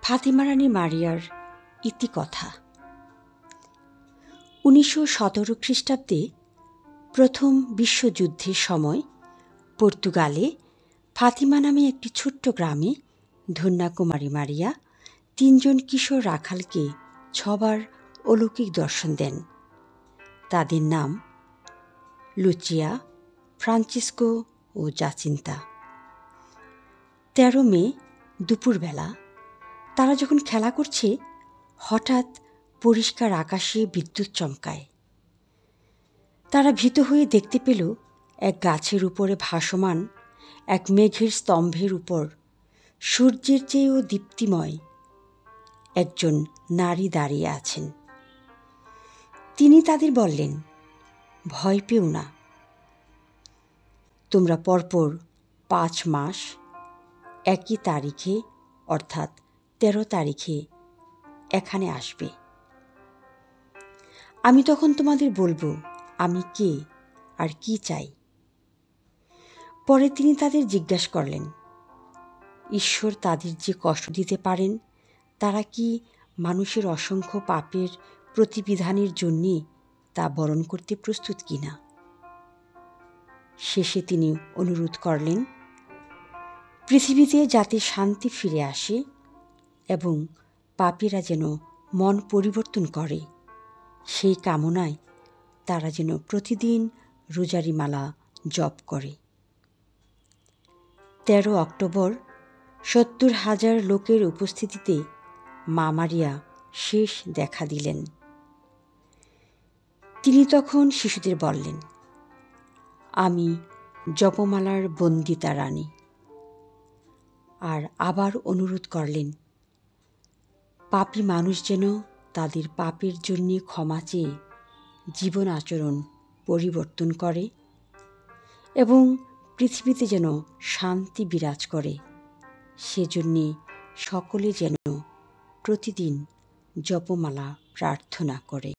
ফাতিমা রানী মারিয়ার ইতিকথা। 1917 খ্রিস্টাব্দে প্রথম বিশ্বযুদ্ধের সময় পর্তুগালে ফাতিমা নামে একটি ছোট্ট গ্রামে ধন্যাকুমারী মারিয়া 3 জন কিশোর রাখালকে 6 বার অলৌকিক দর্শন দেন। তাদের নাম লুচিয়া, ফ্রান্সিসকো ও জাচিন্তা। 13 মে দুপুরবেলা তারা যখন খেলা করছে, হঠাৎ পরিষ্কার আকাশে বিদ্যুৎ চমকায়। তারা ভীত হয়ে দেখতে পেল এক গাছের উপরে ভাসমান এক মেঘের স্তম্ভের উপর সূর্যের চেয়েও দীপ্তিময় একজন নারী দাঁড়িয়ে আছেন। তিনি তাদের বললেন, ভয় পেও না, তোমরা পরপর 5 মাস একই তারিখে অর্থাৎ 13 তারিখে এখানে আসবে। আমি তখন তোমাদের বলবো আমি কে আর কি চাই। পরে তিনি তাদের জিজ্ঞাসা করলেন, ঈশ্বর তাদের যে কষ্ট দিতে পারেন, তারা কি মানুষের অসংখ্য পাপের প্রতিবিধানের জন্যে তা বরণ করতে প্রস্তুত কিনা। শেষে তিনি অনুরোধ করলেন, পৃথিবীতে যাতে শান্তি ফিরে আসে এবং পাপীরা যেন মন পরিবর্তন করে, সেই কামনায় তারা যেন প্রতিদিন রোজারিমালা জপ করে। 13 অক্টোবর 70,000 লোকের উপস্থিতিতে মা মারিয়া শেষ দেখা দিলেন। তিনি তখন শিশুদের বললেন, আমি জপমালার বন্দিতা রানী। আর আবার অনুরোধ করলেন, পাপী মানুষ যেন তাদের পাপের জন্য ক্ষমা চেয়ে জীবন আচরণ পরিবর্তন করে এবং পৃথিবীতে যেন শান্তি বিরাজ করে, সেজন্যে সকলে যেন প্রতিদিন জপমালা প্রার্থনা করে।